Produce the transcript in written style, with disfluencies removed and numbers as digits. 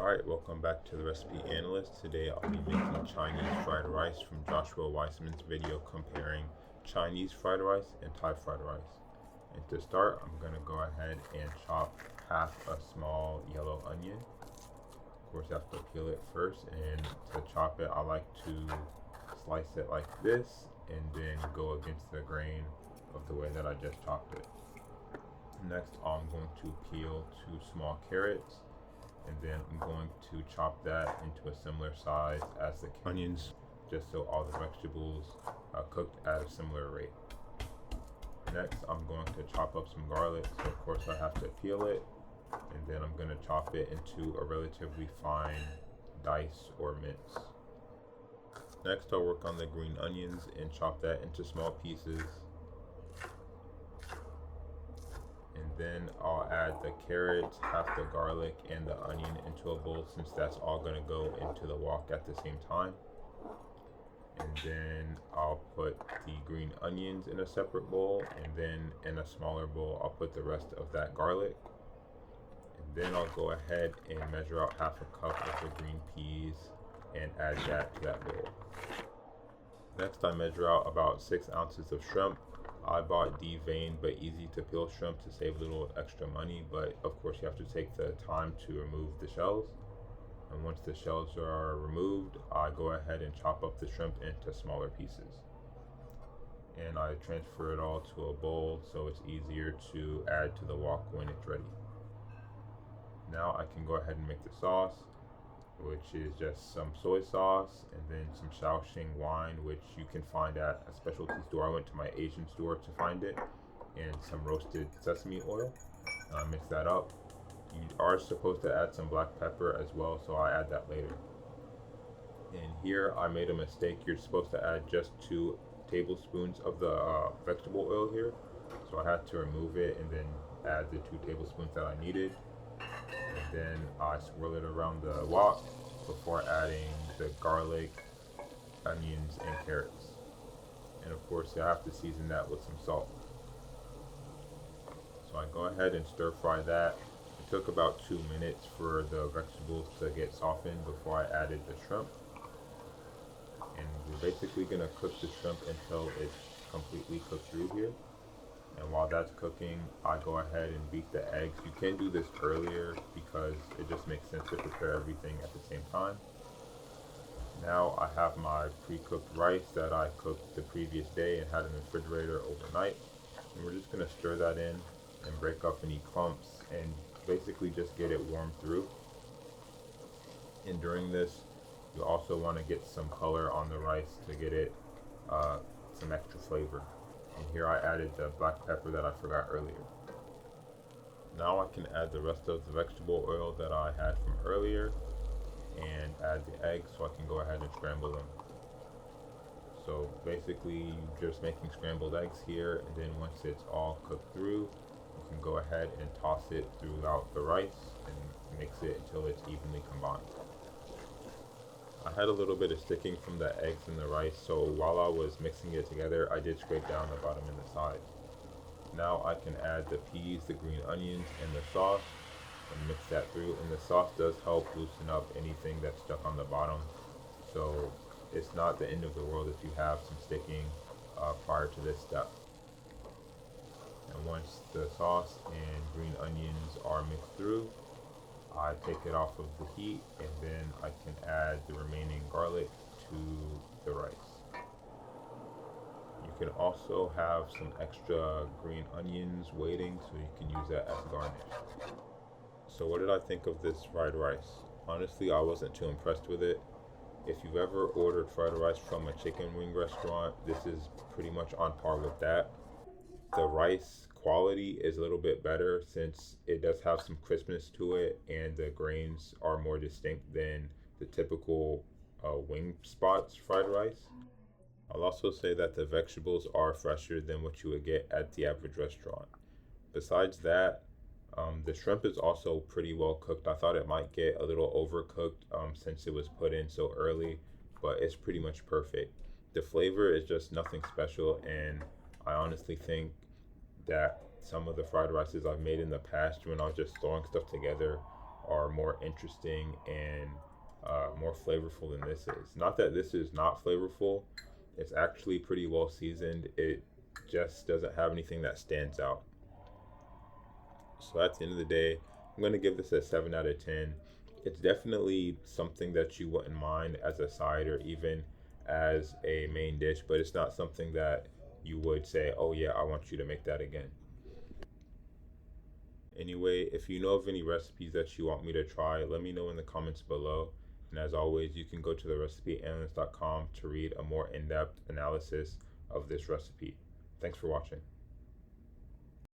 Alright, welcome back to the Recipe Analyst. Today I'll be making Chinese fried rice from Joshua Weissman's video comparing Chinese fried rice and Thai fried rice. And to start, I'm going to go ahead and chop half a small yellow onion. Of course, I have to peel it first, and to chop it, I like to slice it like this and then go against the grain of the way that I just chopped it. Next, I'm going to peel 2 small carrots, and then I'm going to chop that into a similar size as the onions, just so all the vegetables are cooked at a similar rate. Next, I'm going to chop up some garlic, so of course I have to peel it, and then I'm going to chop it into a relatively fine dice or mince. Next, I'll work on the green onions and chop that into small pieces. And then I'll add the carrots, half the garlic, and the onion into a bowl, since that's all going to go into the wok at the same time. And then I'll put the green onions in a separate bowl, and then in a smaller bowl I'll put the rest of that garlic. And then I'll go ahead and measure out half a cup of the green peas and add that to that bowl. Next, I measure out about 6 ounces of shrimp. I bought deveined but easy to peel shrimp to save a little extra money, but of course you have to take the time to remove the shells. And once the shells are removed, I go ahead and chop up the shrimp into smaller pieces. And I transfer it all to a bowl so it's easier to add to the wok when it's ready. Now I can go ahead and make the sauce, which is just some soy sauce and then some Shaoxing wine, which you can find at a specialty store. I went to my Asian store to find it, and some roasted sesame oil. Mix that up. You are supposed to add some black pepper as well, so I add that later. And here I made a mistake. You're supposed to add just 2 tablespoons of the vegetable oil here, so I had to remove it and then add the 2 tablespoons that I needed. And then I swirl it around the wok before adding the garlic, onions, and carrots. And of course I have to season that with some salt. So I go ahead and stir fry that. It took about 2 minutes for the vegetables to get softened before I added the shrimp. And we're basically going to cook the shrimp until it's completely cooked through here. And while that's cooking, I go ahead and beat the eggs. You can do this earlier because it just makes sense to prepare everything at the same time. Now I have my pre-cooked rice that I cooked the previous day and had in the refrigerator overnight. And we're just going to stir that in and break up any clumps and basically just get it warmed through. And during this, you also want to get some color on the rice to get it some extra flavor. And here I added the black pepper that I forgot earlier. Now I can add the rest of the vegetable oil that I had from earlier and add the eggs, so I can go ahead and scramble them. So basically just making scrambled eggs here, and then once it's all cooked through, you can go ahead and toss it throughout the rice and mix it until it's evenly combined. I had a little bit of sticking from the eggs and the rice, so while I was mixing it together, I did scrape down the bottom and the sides. Now I can add the peas, the green onions, and the sauce and mix that through. And the sauce does help loosen up anything that's stuck on the bottom, so it's not the end of the world if you have some sticking prior to this step. And once the sauce and green onions are mixed through, I take it off of the heat, and then I can add the remaining garlic to the rice. You can also have some extra green onions waiting, so you can use that as garnish. So what did I think of this fried rice? Honestly, I wasn't too impressed with it. If you've ever ordered fried rice from a chicken wing restaurant, this is pretty much on par with that. The rice quality is a little bit better since it does have some crispness to it, and the grains are more distinct than the typical wing spots fried rice. I'll also say that the vegetables are fresher than what you would get at the average restaurant. Besides that, the shrimp is also pretty well cooked. I thought it might get a little overcooked since it was put in so early, but it's pretty much perfect. The flavor is just nothing special, and I honestly think that some of the fried rices I've made in the past, when I was just throwing stuff together, are more interesting and more flavorful than this is. Not that this is not flavorful, it's actually pretty well seasoned. It just doesn't have anything that stands out. So at the end of the day, I'm going to give this a 7 out of 10. It's definitely something that you wouldn't mind as a side or even as a main dish, but it's not something that you would say, oh yeah, I want you to make that again. Anyway, if you know of any recipes that you want me to try, let me know in the comments below. And as always, you can go to therecipeanalyst.com to read a more in-depth analysis of this recipe. Thanks for watching.